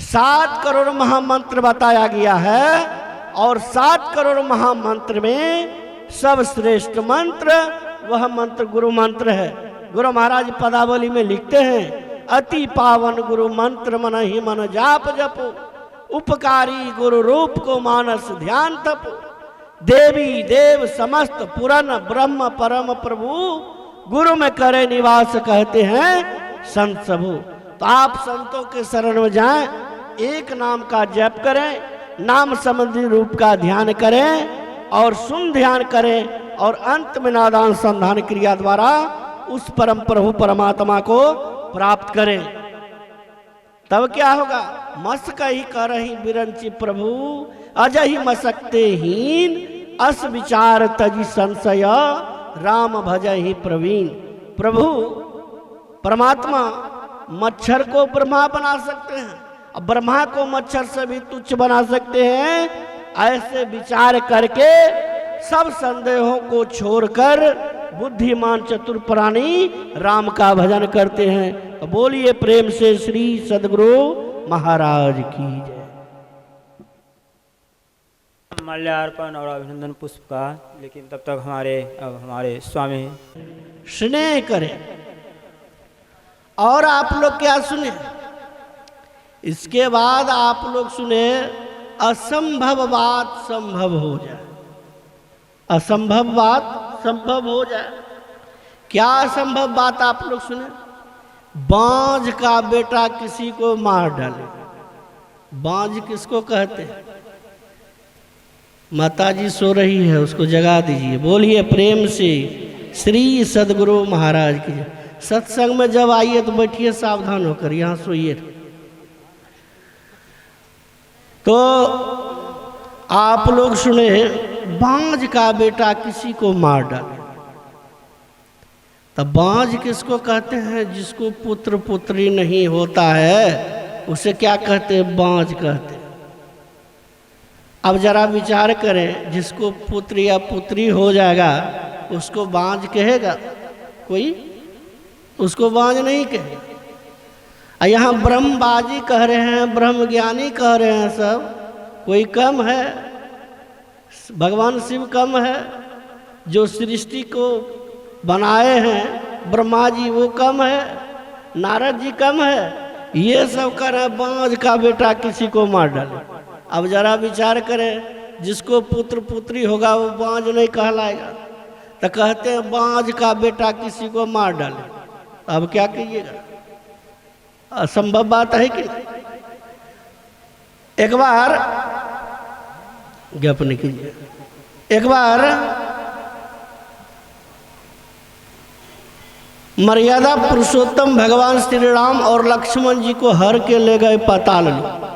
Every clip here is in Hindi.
7 करोड़ महामंत्र बताया गया है और 7 करोड़ महामंत्र में सब श्रेष्ठ मंत्र वह मंत्र गुरु मंत्र है। गुरु महाराज पदावली में लिखते हैं, अति पावन गुरु मंत्र मन ही मन जाप जपो, उपकारी गुरु रूप को मानस ध्यान तपो, देवी देव समस्त पुरन ब्रह्म परम प्रभु, गुरु में करे निवास कहते हैं संत सबू। तो आप संतों के शरण में जाएं, एक नाम का जप करें, नाम संबंधी रूप का ध्यान करें और सुन ध्यान करें और अंत में नादान संधान क्रिया द्वारा उस परम प्रभु परमात्मा को प्राप्त करें। तब क्या होगा? मस्क ही करही बिरंची प्रभु, अजहि मसकते हीन, अस विचार तजी संशय, राम भजहि प्रवीण। प्रभु परमात्मा मच्छर को ब्रह्मा बना सकते हैं, अब ब्रह्मा को मच्छर से भी तुच्छ बना सकते हैं। ऐसे विचार करके सब संदेहों को छोड़कर बुद्धिमान चतुर प्राणी राम का भजन करते हैं। तो बोलिए प्रेम से श्री सद्गुरु महाराज की जय। माल्यार्पण और अभिनंदन पुष्प का, लेकिन तब तक हमारे स्वामी स्नेह करें। और आप लोग क्या सुने? इसके बाद आप लोग सुने, असंभव बात संभव हो जाए, असंभव बात संभव हो जाए। क्या असंभव बात आप लोग सुने? बांझ का बेटा किसी को मार डाले। बांझ किसको कहते हैं? माताजी सो रही है, उसको जगा दीजिए। बोलिए प्रेम से श्री सद्गुरु महाराज की। सत्संग में जब आइए तो बैठिए सावधान होकर, यहाँ सोइए। तो आप लोग सुने, बांझ का बेटा किसी को मार डाले। तब बांझ किसको कहते हैं? जिसको पुत्र पुत्री नहीं होता है उसे क्या कहते हैं? बांझ कहते हैं। अब जरा विचार करें, जिसको पुत्र या पुत्री हो जाएगा उसको बांझ कहेगा कोई? उसको बांझ नहीं कहेगा। यहाँ ब्रह्मबाजी कह रहे हैं, ब्रह्म ज्ञानी कह रहे हैं सब। कोई कम है? भगवान शिव कम है? जो सृष्टि को बनाए हैं ब्रह्मा जी वो कम है? नारद जी कम है? ये सब कर रहे हैं बांझ का बेटा किसी को मार डाले। अब जरा विचार करें, जिसको पुत्र पुत्री होगा वो बांझ नहीं कहलाएगा। तो कहते हैं बांझ का बेटा किसी को मार डाले। अब क्या कहिएगा? असंभव बात है कि नहीं? एक बार ज्ञापन कीजिए। एक बार मर्यादा पुरुषोत्तम भगवान श्री राम और लक्ष्मण जी को हर के ले गए पाताल लोक।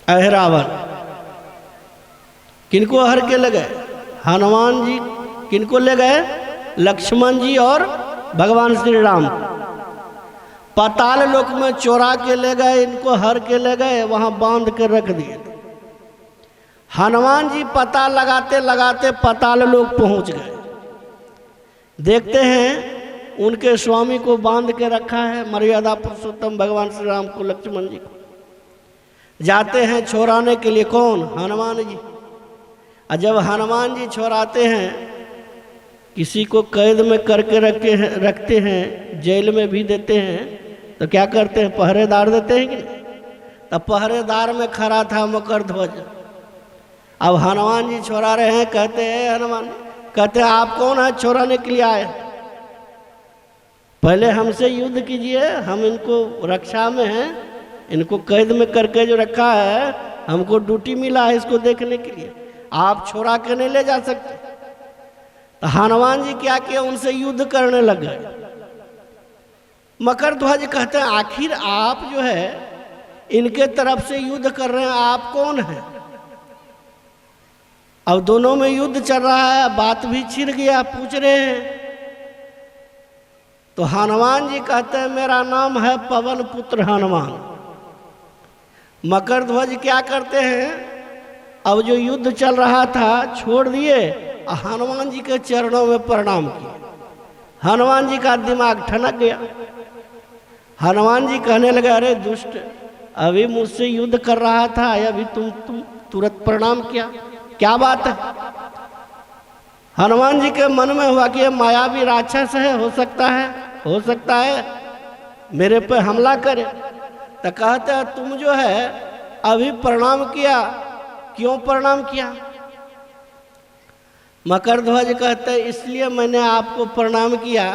अहरावन किनको हर के ले गए? हनुमान जी। किनको ले गए? लक्ष्मण जी और भगवान श्री राम। पाताल लोक में चोरा के ले गए, इनको हर के ले गए, वहां बांध के रख दिए। हनुमान जी पता लगाते लगाते पाताल लोक पहुंच गए। देखते हैं उनके स्वामी को बांध के रखा है, मर्यादा पुरुषोत्तम भगवान श्री राम को, लक्ष्मण जी को। जाते हैं छोड़ाने के लिए। कौन? हनुमान जी। और जब हनुमान जी छोड़ाते हैं, किसी को कैद में करके रखते हैं, जेल में भी देते हैं, तो क्या करते हैं? पहरेदार देते हैं कि नहीं? तो पहरेदार में खड़ा था मकरध्वज। अब हनुमान जी छोड़ा रहे हैं, कहते हैं हनुमान, कहते हैं आप कौन है छोड़ाने के लिए आए? पहले हमसे युद्ध कीजिए, हम इनको रक्षा में हैं, इनको कैद में करके जो रखा है, हमको ड्यूटी मिला है इसको देखने के लिए, आप छोड़ा के नहीं ले जा सकते। तो हनुमान जी क्या किया? उनसे युद्ध करने लग गए। मकरध्वज कहते हैं आखिर आप जो है इनके तरफ से युद्ध कर रहे हैं, आप कौन हैं? अब दोनों में युद्ध चल रहा है, बात भी छिड़ गया, पूछ रहे हैं। तो हनुमान जी कहते हैं मेरा नाम है पवन पुत्र हनुमान। मकरध्वज क्या करते हैं? अब जो युद्ध चल रहा था छोड़ दिए, हनुमान जी के चरणों में प्रणाम किए। हनुमान जी का दिमाग ठनक गया। हनुमान जी कहने लगे अरे दुष्ट, अभी मुझसे युद्ध कर रहा था, अभी तुम तुरंत प्रणाम किया, क्या बात है? हनुमान जी के मन में हुआ कि ये मायावी राक्षस है, हो सकता है मेरे पे हमला करे। तो कहते हैं तुम जो है अभी प्रणाम किया, क्यों प्रणाम किया? मकरध्वज कहते हैं इसलिए मैंने आपको प्रणाम किया,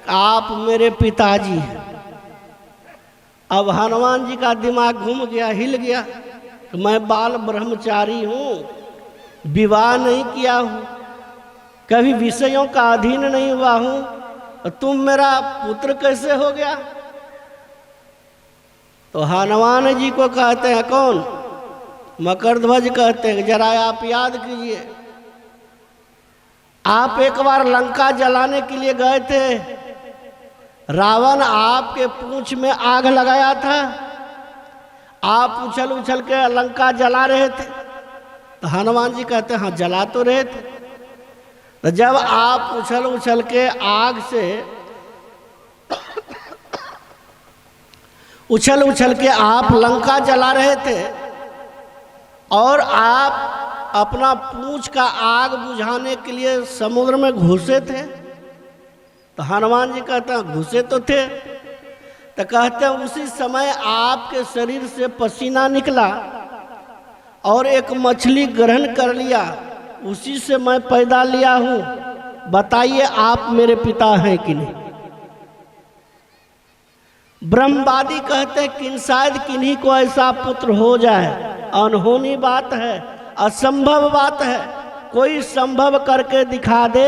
आप मेरे पिताजी हैं। अब हनुमान जी का दिमाग घूम गया, हिल गया कि मैं बाल ब्रह्मचारी हूँ, विवाह नहीं किया हूँ, कभी विषयों का अधीन नहीं हुआ हूँ, और तुम मेरा पुत्र कैसे हो गया? तो हनुमान जी को कहते हैं कौन? मकरध्वज कहते हैं जरा आप याद कीजिए, आप एक बार लंका जलाने के लिए गए थे, रावण आपके पूंछ में आग लगाया था, आप उछल उछल के लंका जला रहे थे। तो हनुमान जी कहते हैं हाँ जला तो रहे थे। तो जब आप उछल उछल के आग से उछल उछल के आप लंका जला रहे थे और आप अपना पूंछ का आग बुझाने के लिए समुद्र में घुसे थे, तो हनुमान जी कहते हैं घुसे तो थे। तो कहते हैं उसी समय आपके शरीर से पसीना निकला और एक मछली ग्रहण कर लिया, उसी से मैं पैदा लिया हूँ, बताइए आप मेरे पिता हैं कि नहीं? ब्रह्मवादी कहते हैं कि शायद किन्हीं को ऐसा पुत्र हो जाए, अनहोनी बात है, असंभव बात है, कोई संभव करके दिखा दे,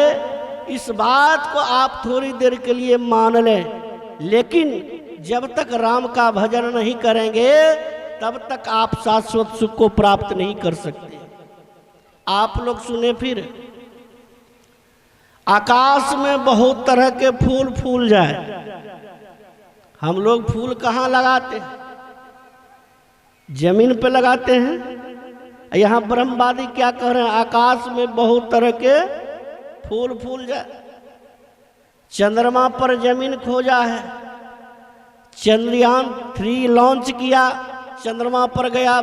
इस बात को आप थोड़ी देर के लिए मान लें, लेकिन जब तक राम का भजन नहीं करेंगे तब तक आप शाश्वत सुख को प्राप्त नहीं कर सकते। आप लोग सुने फिर, आकाश में बहुत तरह के फूल फूल जाए, हम लोग फूल कहाँ लगाते हैं? जमीन पे लगाते हैं। यहाँ ब्रह्मवादी क्या कह रहे हैं? आकाश में बहुत तरह के फूल फूल जाए, चंद्रमा पर जमीन खोजा है, चंद्रयान 3 लॉन्च किया, चंद्रमा पर गया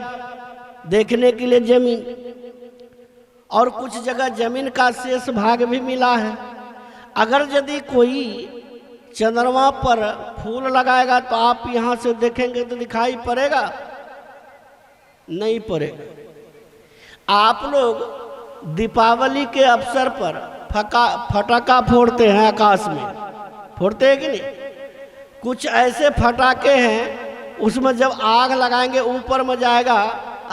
देखने के लिए जमीन, और कुछ जगह जमीन का शेष भाग भी मिला है। अगर यदि कोई चंद्रमा पर फूल लगाएगा तो आप यहाँ से देखेंगे तो दिखाई पड़ेगा? नहीं पड़ेगा। आप लोग दीपावली के अवसर पर फटाका फोड़ते हैं, आकाश में फोड़ते हैं कि नहीं? कुछ ऐसे फटाके हैं उसमें जब आग लगाएंगे ऊपर में जाएगा,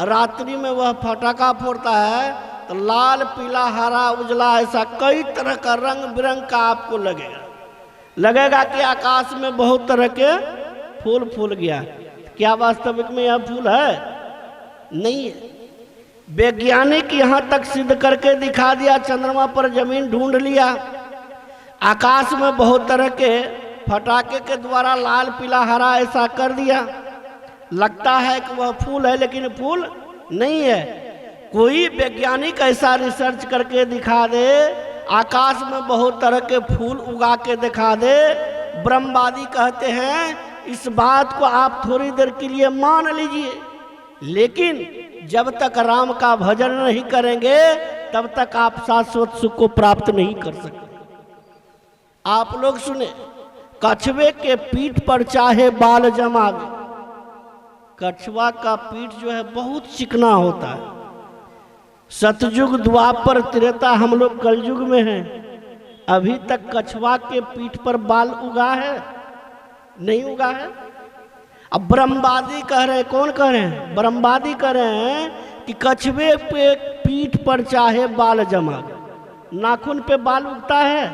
रात्रि में वह फटाका फोड़ता है तो लाल पीला हरा उजला ऐसा कई तरह का रंग बिरंग का आपको लगेगा कि आकाश में बहुत तरह के फूल फूल गया। क्या वास्तविक में यह फूल है? नहीं है। वैज्ञानिक यहाँ तक सिद्ध करके दिखा दिया, चंद्रमा पर जमीन ढूंढ लिया, आकाश में बहुत तरह के फटाके के द्वारा लाल पीला हरा ऐसा कर दिया, लगता है कि वह फूल है लेकिन फूल नहीं है। कोई वैज्ञानिक ऐसा रिसर्च करके दिखा दे, आकाश में बहुत तरह के फूल उगा के दिखा दे। ब्रह्मवादी कहते हैं इस बात को आप थोड़ी देर के लिए मान लीजिए, लेकिन जब तक राम का भजन नहीं करेंगे तब तक आप शाश्वत सुख को प्राप्त नहीं कर सकते। आप लोग सुने, कछुए के पीठ पर चाहे बाल जमावे, कछुआ का पीठ जो है बहुत चिकना होता है। सतयुग द्वापर त्रेता, हम लोग कलयुग में हैं, अभी तक कछुआ के पीठ पर बाल उगा है? नहीं उगा है। अब ब्रह्मवादी कह रहे हैं, कौन कह रहे हैं? ब्रह्मवादी कह रहे हैं कि कछुए पे पीठ पर चाहे बाल जमा, नाखून पे बाल उगता है,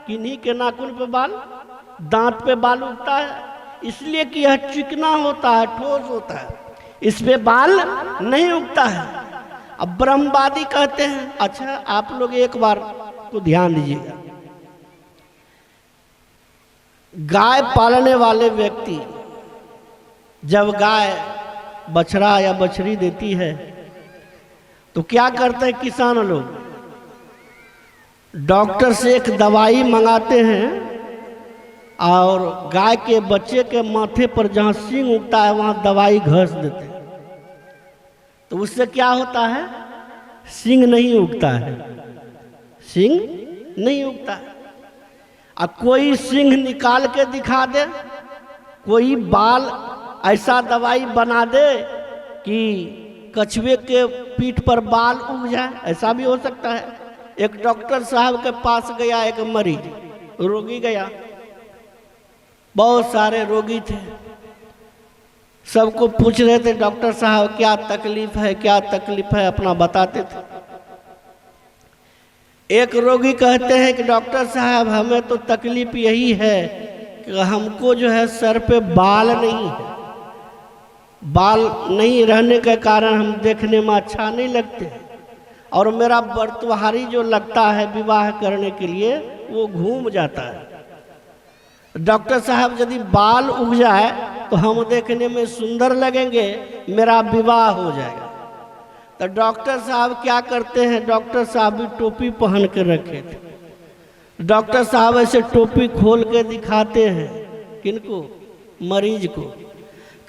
किन्हीं के नाखून पे बाल, दांत पे बाल उगता है, इसलिए कि यह चिकना होता है, ठोस होता है, इस पे बाल नहीं उगता है। अब ब्रह्मवादी कहते हैं, अच्छा आप लोग एक बार तो ध्यान दीजिएगा, गाय पालने वाले व्यक्ति जब गाय बछड़ा या बछड़ी देती है तो क्या करते हैं किसान लोग? डॉक्टर से एक दवाई मंगाते हैं और गाय के बच्चे के माथे पर जहाँ सींग उगता है वहाँ दवाई घस देते हैं, तो उससे क्या होता है? सींग नहीं उगता है, सींग नहीं उगता है। और कोई सींग निकाल के दिखा दे, कोई बाल ऐसा दवाई बना दे कि कछुए के पीठ पर बाल उग जाए, ऐसा भी हो सकता है। एक डॉक्टर साहब के पास गया एक मरीज, रोगी गया, बहुत सारे रोगी थे, सबको पूछ रहे थे डॉक्टर साहब क्या तकलीफ है, क्या तकलीफ है, अपना बताते थे। एक रोगी कहते हैं कि डॉक्टर साहब हमें तो तकलीफ यही है कि हमको जो है सर पे बाल नहीं है, बाल नहीं रहने के कारण हम देखने में अच्छा नहीं लगते, और मेरा बर्तुहारी जो लगता है विवाह करने के लिए वो घूम जाता है। डॉक्टर साहब यदि बाल उग जाए तो हम देखने में सुंदर लगेंगे, मेरा विवाह हो जाएगा। तो डॉक्टर साहब क्या करते हैं, डॉक्टर साहब भी टोपी पहन के रखे थे। डॉक्टर साहब ऐसे टोपी खोल के दिखाते हैं, किनको? मरीज को।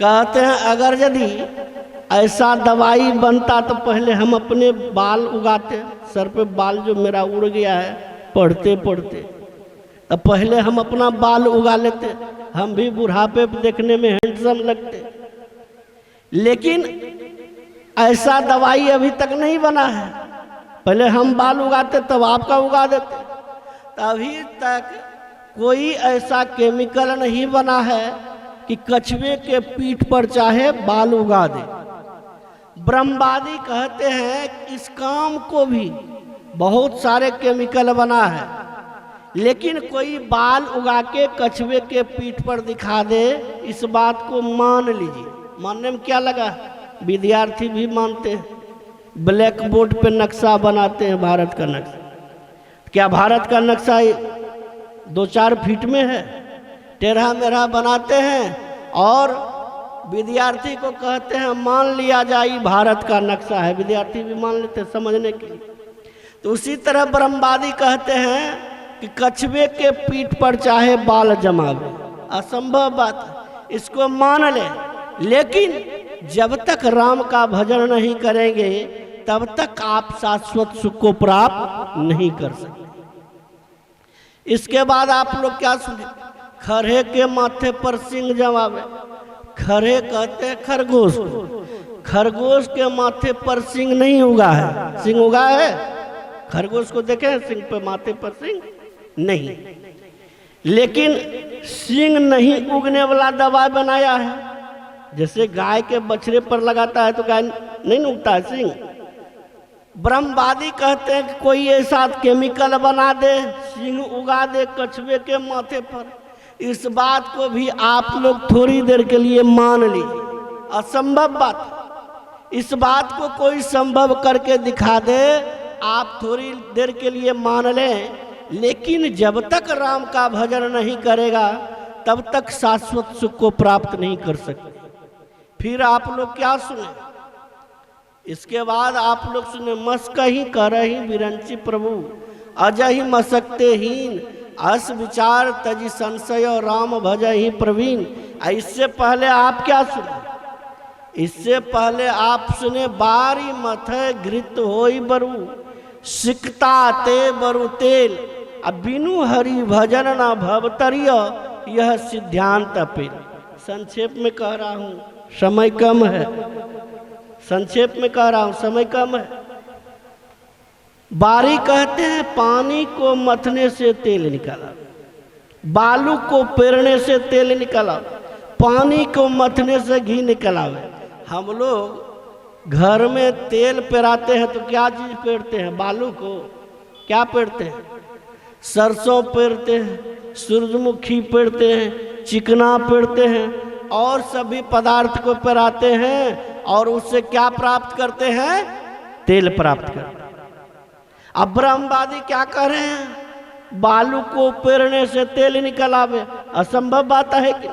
कहते हैं अगर यदि ऐसा दवाई बनता तो पहले हम अपने बाल उगाते, सर पे बाल जो मेरा उड़ गया है पढ़ते पढ़ते, तो पहले हम अपना बाल उगा लेते, हम भी बुढ़ापे देखने में हैंडसम लगते। लेकिन ऐसा दवाई अभी तक नहीं बना है, पहले हम बाल उगाते तब आपका उगा देते। अभी तक कोई ऐसा केमिकल नहीं बना है कि कछुए के पीठ पर चाहे बाल उगा दे। ब्रह्मवादी कहते हैं इस काम को भी बहुत सारे केमिकल बना है, लेकिन कोई बाल उगा के कछुए के पीठ पर दिखा दे, इस बात को मान लीजिए। मानने में क्या लगा? विद्यार्थी भी मानते हैं। ब्लैक बोर्ड पे नक्शा बनाते हैं, भारत का नक्शा। क्या भारत का नक्शा 2-4 फीट में है? टेढ़ा मेढ़ा बनाते हैं और विद्यार्थी को कहते हैं मान लिया जाए भारत का नक्शा है, विद्यार्थी भी मान लेते हैं समझने के लिए। तो उसी तरह ब्रह्मवादी कहते हैं कि कछुए के पीठ पर चाहे बाल जमावे, असंभव बात है, इसको मान ले। लेकिन जब तक राम का भजन नहीं करेंगे तब तक आप शाश्वत सुख को प्राप्त नहीं कर सकते। इसके बाद आप लोग क्या सुने? खरहे के माथे पर सिंह जमावे। खरहे कहते हैं खरगोश को, खरगोश के माथे पर सिंह नहीं उगा है। सिंह उगा है? खरगोश को देखे सिंह पे, माथे पर सिंह नहीं। लेकिन सिंह नहीं उगने वाला दवा बनाया है। जैसे गाय के बछड़े पर लगाता है तो गाय नहीं उगता है सिंह। ब्रह्मवादी कहते हैं कि कोई ऐसा केमिकल बना दे, सिंह उगा दे कछुए के माथे पर। इस बात को भी आप लोग थोड़ी देर के लिए मान लीजिए, असंभव बात। इस बात को कोई संभव करके दिखा दे, आप थोड़ी देर के लिए मान लें, लेकिन जब तक राम का भजन नहीं करेगा तब तक शाश्वत सुख को प्राप्त नहीं कर सकते। फिर आप लोग क्या सुने? इसके बाद आप लोग सुने, मस्कही करही विरंची प्रभु अजहि मसकते हीन, अस विचार तजी संशय राम भजहि प्रवीण। इससे पहले आप क्या सुने? इससे पहले आप सुने, बारी मथे घृत होई बरु सिकता ते बरु तेल, अब बिनु हरि भजन न भवतरिय यह सिद्धांत अपील। संक्षेप में कह रहा हूँ, समय कम है, संक्षेप में कह रहा हूँ, समय कम है। बारी कहते हैं पानी को मथने से तेल निकाला, बालू को पेरने से तेल निकाला, पानी को मथने से घी निकाला। हम लोग घर में तेल पेराते हैं तो क्या चीज पेरते हैं? बालू को क्या पेरते हैं? सरसों पेरते हैं, सूरजमुखी पेरते हैं, चिकना पेरते हैं और सभी पदार्थ को पेराते हैं और उससे क्या प्राप्त करते हैं? तेल प्राप्त करते हैं। अब ब्रह्मवादी क्या कह रहे हैं? बालू को पेरने से तेल निकल आवे, असंभव बात है कि?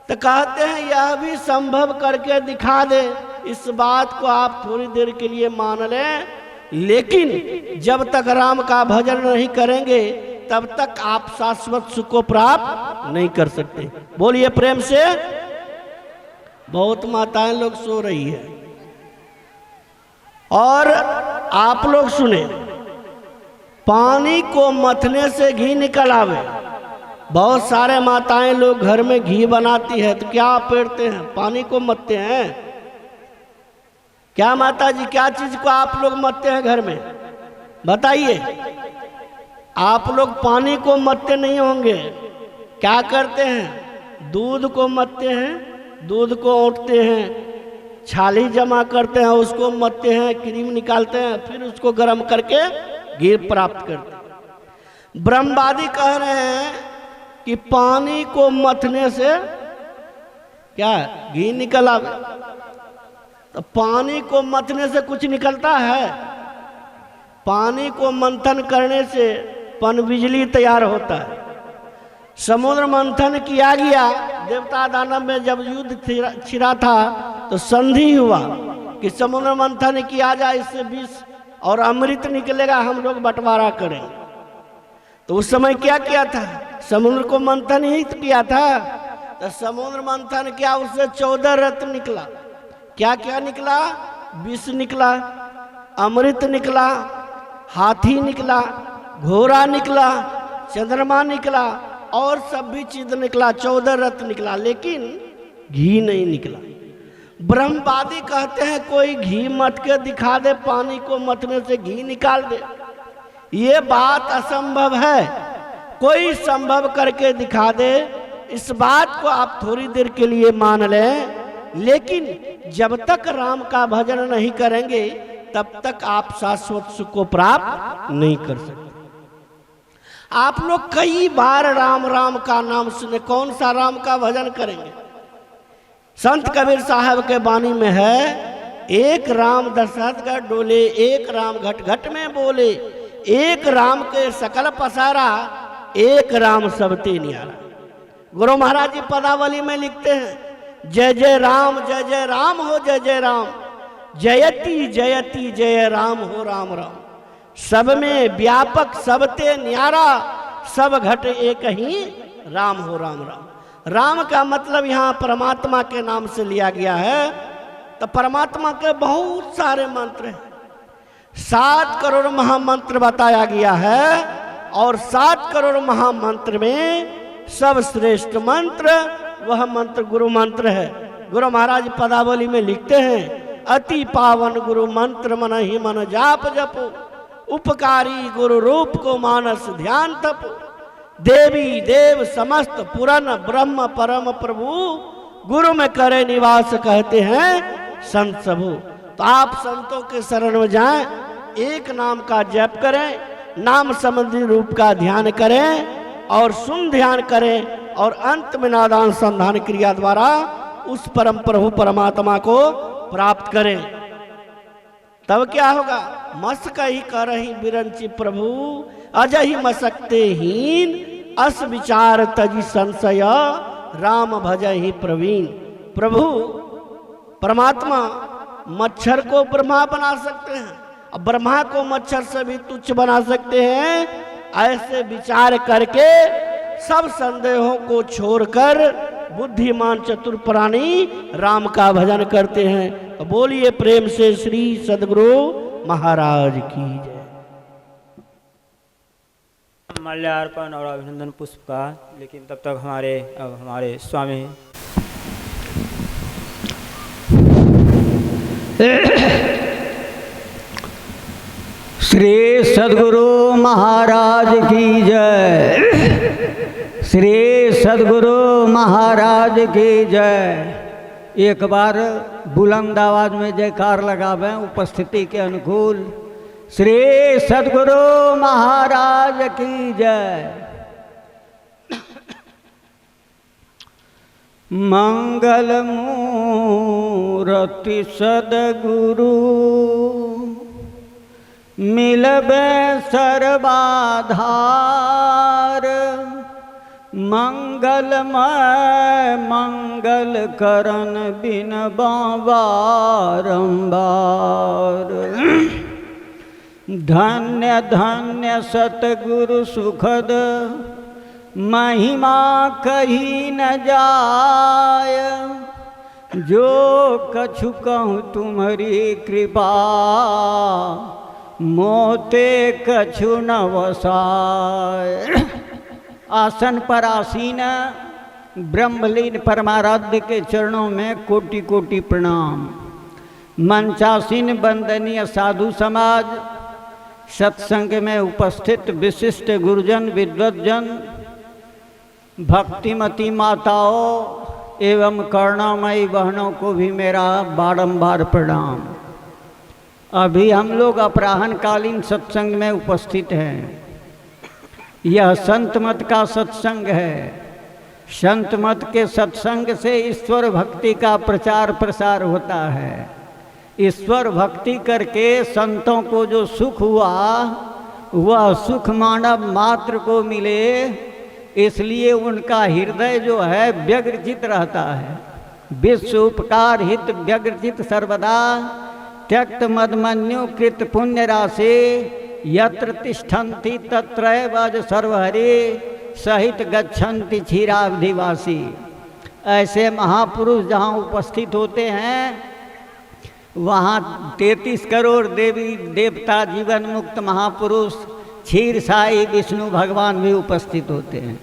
तो कहते हैं यह भी संभव करके दिखा दे। इस बात को आप थोड़ी देर के लिए मान लें, लेकिन जब तक राम का भजन नहीं करेंगे तब तक आप शाश्वत सुख को प्राप्त नहीं कर सकते। बोलिए प्रेम से। बहुत माताएं लोग सो रही है और आप लोग सुने, पानी को मथने से घी निकल आवे। बहुत सारे माताएं लोग घर में घी बनाती है तो क्या पेड़ते हैं? पानी को मथते हैं। क्या माता जी, क्या चीज को आप लोग मथते हैं घर में? बताइए। आप लोग पानी को मथते नहीं होंगे, क्या करते हैं? दूध को मथते हैं, दूध को औंटते हैं, छाली जमा करते हैं, उसको मथते हैं, क्रीम निकालते हैं, फिर उसको गर्म करके घी प्राप्त करते हैं। ब्रह्मवादी कह रहे हैं कि पानी को मथने से क्या घी निकल आवे। तो पानी को मथने से कुछ निकलता है? पानी को मंथन करने से पन बिजली तैयार होता है। समुद्र मंथन किया गया, देवता दानव में जब युद्ध छिड़ा था तो संधि हुआ कि समुद्र मंथन किया जाए, इससे विष और अमृत निकलेगा, हम लोग बंटवारा करें। तो उस समय क्या किया था? समुद्र को मंथन ही तो किया था। तो समुद्र मंथन किया, उससे 14 रत्न निकला। क्या क्या निकला? विष निकला, अमृत निकला, हाथी निकला, घोड़ा निकला, चंद्रमा निकला और सब भी चीज निकला, 14 रत्न निकला, लेकिन घी नहीं निकला। ब्रह्मवादी कहते हैं कोई घी मथ के दिखा दे, पानी को मथने से घी निकाल दे। ये बात असंभव है। कोई संभव करके दिखा दे, इस बात को आप थोड़ी देर के लिए मान लें, लेकिन जब तक राम का भजन नहीं करेंगे तब तक आप शाश्वत सुख को प्राप्त नहीं कर सकते। आप लोग कई बार राम राम का नाम सुने, कौन सा राम का भजन करेंगे? संत कबीर साहब के वाणी में है, एक राम दशरथ का डोले, एक राम घट घट में बोले, एक राम के सकल पसारा, एक राम सबते न्यारा। गुरु महाराज जी पदावली में लिखते हैं, जय जय राम हो, जय जय राम, जयति जयति जय राम हो, राम राम। सब में व्यापक सबते न्यारा, सब घट एक ही राम हो, राम राम। राम का मतलब यहाँ परमात्मा के नाम से लिया गया है। तो परमात्मा के बहुत सारे मंत्र हैं, 7 करोड़ महामंत्र बताया गया है और 7 करोड़ महामंत्र में सब श्रेष्ठ मंत्र वह मंत्र गुरु मंत्र है। गुरु महाराज पदावली में लिखते हैं, अति पावन गुरु मंत्र मन ही मन जाप जपो, उपकारी गुरु रूप को मानस ध्यान तपो, देवी देव समस्त पुरन ब्रह्म परम प्रभु, गुरु में करे निवास कहते हैं संत सबू। तो आप संतों के शरण में जाएं, एक नाम का जप करें, नाम संबंधी रूप का ध्यान करें और सुन ध्यान करें और अंत में नादान संधान क्रिया द्वारा उस परम प्रभु परमात्मा को प्राप्त करें। तब क्या होगा? मस्क ही करही बिरंची प्रभु, अजहि मसकते हीन, अस विचार तजी संशय, राम भजहि प्रवीण। प्रभु परमात्मा मच्छर को ब्रह्मा बना सकते हैं, अब ब्रह्मा को मच्छर से भी तुच्छ बना सकते हैं। ऐसे विचार करके सब संदेहों को छोड़कर बुद्धिमान चतुर प्राणी राम का भजन करते हैं। तो बोलिए प्रेम से श्री सद्गुरु महाराज की जय। माल्यार्पण और अभिनंदन पुष्प का, लेकिन तब तक हमारे स्वामी श्री सद्गुरु महाराज की जय, श्री सद्गुरु महाराज की जय। एक बार बुलंद आवाज में जयकार लगावें उपस्थिति के अनुकूल। श्री सद्गुरु महाराज की जय। मंगल मूर्ति सद्गुरु, मिलबे सर्वाधार, मंगलमय मंगल करन बिन बारंबार। धन्य धन्य सतगुरु सुखद महिमा कही न जाय। जो कछु कहूँ तुम्हारी कृपा मोते कछु न वसाय। आसन पर आसीन ब्रह्मलीन परमाराध्य के चरणों में कोटि कोटि प्रणाम। मंचासीन वंदनीय साधु समाज, सत्संग में उपस्थित विशिष्ट गुरुजन विद्वज्जन, भक्तिमती माताओं एवं करुणामयी बहनों को भी मेरा बारंबार प्रणाम। अभी हम लोग अपराह्नकालीन सत्संग में उपस्थित हैं। यह संत मत का सत्संग है। संत मत के सत्संग से ईश्वर भक्ति का प्रचार प्रसार होता है। ईश्वर भक्ति करके संतों को जो सुख हुआ वह सुख मानव मात्र को मिले, इसलिए उनका हृदय जो है व्यग्रचित रहता है। विश्व उपकार हित व्यग्रचित सर्वदा, त्यक्त मदमन्यु कृत पुण्य राशि, यत्र तिष्ठन्ति तत्रैव सर्वहरि, सहित गच्छन्ति क्षीराब्धिवासी। ऐसे महापुरुष जहाँ उपस्थित होते हैं वहाँ 33 करोड़ देवी देवता जीवन मुक्त महापुरुष क्षीर साई विष्णु भगवान भी उपस्थित होते हैं।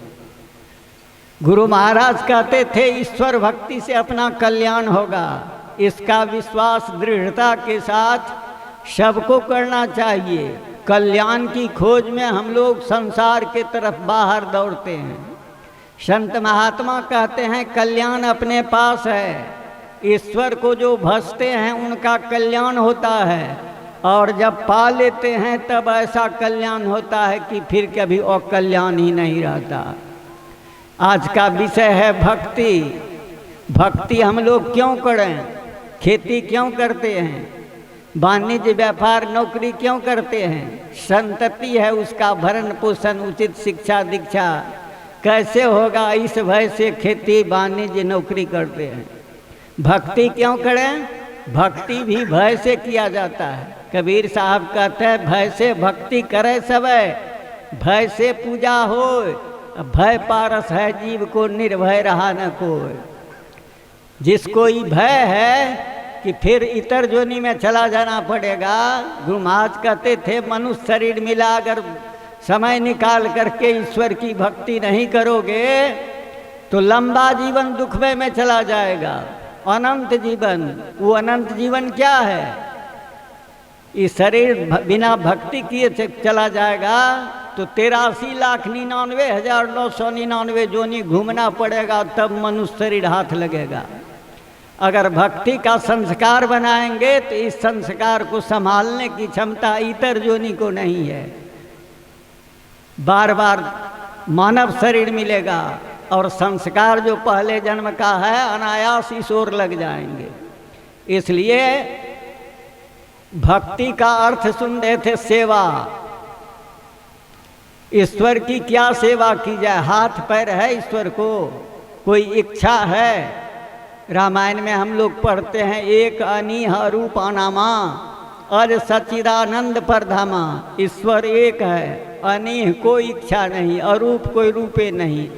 गुरु महाराज कहते थे ईश्वर भक्ति से अपना कल्याण होगा। इसका विश्वास दृढ़ता के साथ सबको करना चाहिए। कल्याण की खोज में हम लोग संसार के तरफ बाहर दौड़ते हैं। संत महात्मा कहते हैं कल्याण अपने पास है। ईश्वर को जो भजते हैं उनका कल्याण होता है, और जब पा लेते हैं तब ऐसा कल्याण होता है कि फिर कभी और कल्याण ही नहीं रहता। आज का विषय है भक्ति। भक्ति हम लोग क्यों करें? खेती क्यों करते हैं? वाणिज्य व्यापार नौकरी क्यों करते हैं? संतति है उसका भरण पोषण, उचित शिक्षा दीक्षा कैसे होगा, इस भय से खेती वाणिज्य नौकरी करते हैं। भक्ति क्यों करें? भक्ति भी भय से किया जाता है। कबीर साहब कहते हैं भय से भक्ति करे सबे, भय से पूजा हो, भय पारस है जीव को निर्भय रहा न कोई। जिसको ये भय है कि फिर इतर जोनी में चला जाना पड़ेगा। गुरु महाराज कहते थे मनुष्य शरीर मिला, अगर समय निकाल करके ईश्वर की भक्ति नहीं करोगे तो लंबा जीवन दुखमय में चला जाएगा। अनंत जीवन, वो अनंत जीवन क्या है? इस शरीर बिना भक्ति किए चला जाएगा तो 83,99,999 जोनी घूमना पड़ेगा, तब मनुष्य शरीर हाथ लगेगा। अगर भक्ति का संस्कार बनाएंगे तो इस संस्कार को संभालने की क्षमता इतर जोनी को नहीं है। बार बार मानव शरीर मिलेगा और संस्कार जो पहले जन्म का है अनायास इस ओर लग जाएंगे। इसलिए भक्ति का अर्थ सुन रहे थे सेवा। ईश्वर की क्या सेवा की जाए? हाथ पैर है ईश्वर को, कोई इच्छा है? रामायण में हम लोग पढ़ते हैं एक अनीह रूपानामा अज सच्चिदानंद परधामा। ईश्वर एक है, अनीह कोई इच्छा नहीं, अरूप कोई रूपे नहीं,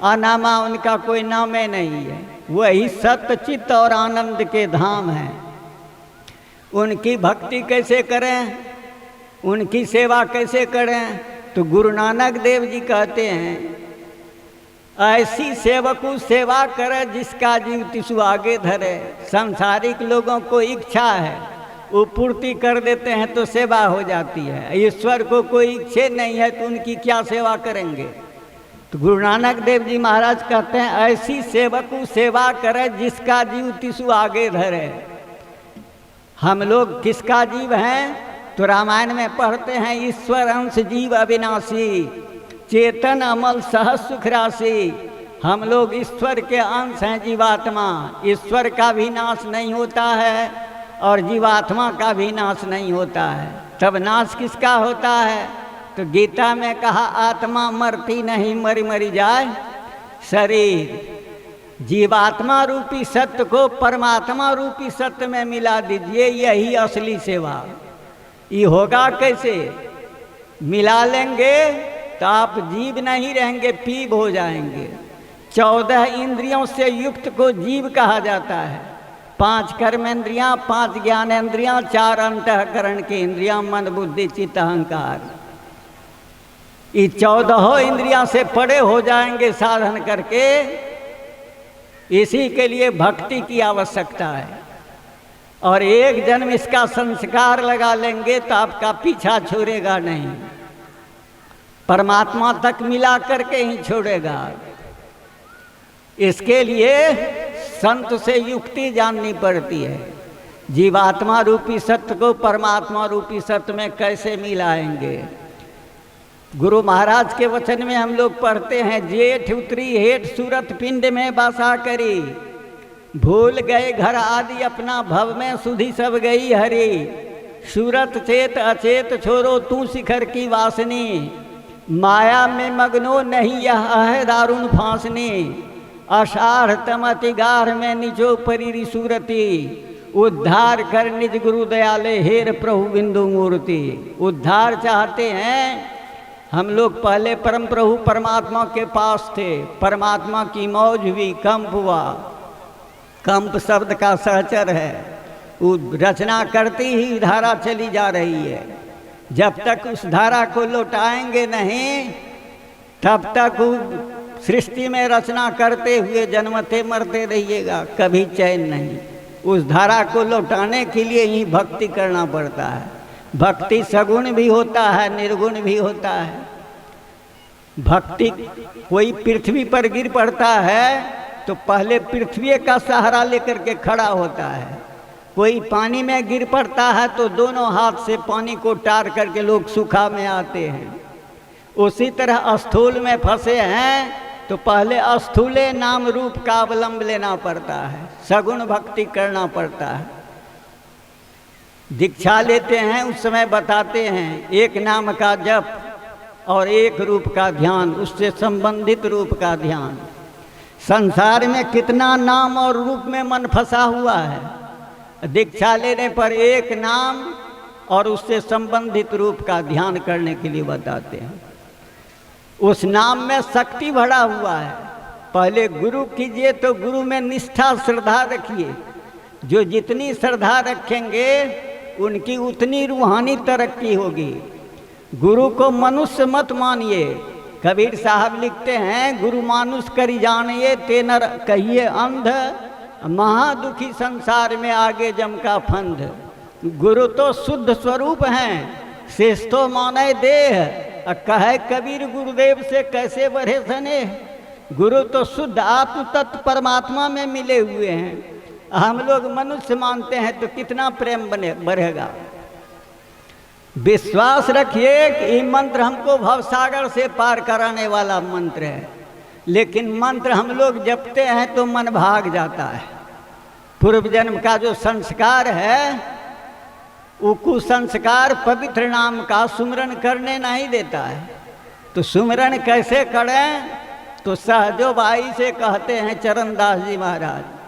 अनामा उनका कोई नामे नहीं है। वही सत्य चित्त और आनंद के धाम हैं। उनकी भक्ति कैसे करें, उनकी सेवा कैसे करें? तो गुरु नानक देव जी कहते हैं ऐसी सेवकु सेवा करे जिसका जीव तिसु आगे धरे। सांसारिक लोगों को इच्छा है, वो पूर्ति कर देते हैं तो सेवा हो जाती है। ईश्वर को कोई इच्छा नहीं है तो उनकी क्या सेवा करेंगे? तो गुरु नानक देव जी महाराज कहते हैं ऐसी सेवकु सेवा करे जिसका जीव तिसु आगे धरे। हम लोग किसका जीव हैं? तो रामायण में पढ़ते हैं ईश्वर अंश जीव अविनाशी, चेतन अमल सहज सुख राशि। हम लोग ईश्वर के अंश हैं, जीवात्मा। ईश्वर का भी नाश नहीं होता है और जीवात्मा का भी नाश नहीं होता है। तब नाश किसका होता है? तो गीता में कहा आत्मा मरती नहीं, मरी मरी जाए शरीर। जीवात्मा रूपी सत्य को परमात्मा रूपी सत्य में मिला दीजिए, यही असली सेवा। ये होगा कैसे? मिला लेंगे तो आप जीव नहीं रहेंगे, पीब हो जाएंगे। 14 इंद्रियों से युक्त को जीव कहा जाता है। 5 कर्मेंद्रियां, 5 ज्ञानेंद्रियां, 4 अंतःकरण की इंद्रियां, मन बुद्धि चित्त अहंकार। ये 14 इंद्रियां से परे हो जाएंगे साधन करके। इसी के लिए भक्ति की आवश्यकता है। और एक जन्म इसका संस्कार लगा लेंगे तो आपका पीछा छोड़ेगा नहीं, परमात्मा तक मिला करके ही छोड़ेगा। इसके लिए संत से युक्ति जाननी पड़ती है। जीवात्मा रूपी सत्य को परमात्मा रूपी सत्य में कैसे मिलाएंगे? गुरु महाराज के वचन में हम लोग पढ़ते हैं, जेठ उतरी हेठ सूरत पिंड में बसा करी, भूल गए घर आदि अपना भव में सुधि सब गई हरी। सूरत चेत अचेत छोरो तू शिखर की वासनी, माया में मगनो नहीं यह है दारुण फांसनी। अषाढ़ तमति गाढ़ में निजो परी सूरती, उद्धार कर निज गुरु दयाले हेर प्रभु बिंदु मूर्ति। उद्धार चाहते हैं हम लोग, पहले परम प्रभु परमात्मा के पास थे, परमात्मा की मौज हुई, कंप हुआ। कंप शब्द का सहचर है, वो रचना करती ही धारा चली जा रही है। जब तक उस धारा को लौटाएंगे नहीं तब तक वो सृष्टि में रचना करते हुए जन्मते मरते रहिएगा, कभी चैन नहीं। उस धारा को लौटाने के लिए ही भक्ति करना पड़ता है। भक्ति सगुण भी होता है, निर्गुण भी होता है। भक्ति, कोई पृथ्वी पर गिर पड़ता है तो पहले पृथ्वी का सहारा लेकर के खड़ा होता है। कोई पानी में गिर पड़ता है तो दोनों हाथ से पानी को टार करके लोग सूखा में आते हैं। उसी तरह स्थूल में फंसे हैं तो पहले स्थूले नाम रूप का अवलंब लेना पड़ता है, सगुण भक्ति करना पड़ता है। दीक्षा लेते हैं उस समय बताते हैं, एक नाम का जप और एक रूप का ध्यान, उससे संबंधित रूप का ध्यान। संसार में कितना नाम और रूप में मन फंसा हुआ है। दीक्षा लेने पर एक नाम और उससे संबंधित रूप का ध्यान करने के लिए बताते हैं। उस नाम में शक्ति भरा हुआ है। पहले गुरु कीजिए तो गुरु में निष्ठा श्रद्धा रखिए। जो जितनी श्रद्धा रखेंगे उनकी उतनी रूहानी तरक्की होगी। गुरु को मनुष्य मत मानिए। कबीर साहब लिखते हैं, गुरु मानुष करी जानिए ते नर कहिए अंध, महादुखी संसार में आगे जम का फंद। गुरु तो शुद्ध स्वरूप हैं, शेष तो माने देह। कहे कबीर गुरुदेव से कैसे बढ़े सने। गुरु तो शुद्ध आत्म तत्व परमात्मा में मिले हुए हैं। हम लोग मनुष्य मानते हैं तो कितना प्रेम बढ़ेगा। विश्वास रखिए कि ये मंत्र हमको भवसागर से पार कराने वाला मंत्र है। लेकिन मंत्र हम लोग जपते हैं तो मन भाग जाता है। पूर्व जन्म का जो संस्कार है वो कुसंस्कार पवित्र नाम का सुमिरन करने नहीं देता है। तो सुमिरन कैसे करें? तो सहजो भाई से कहते हैं चरणदास जी महाराज,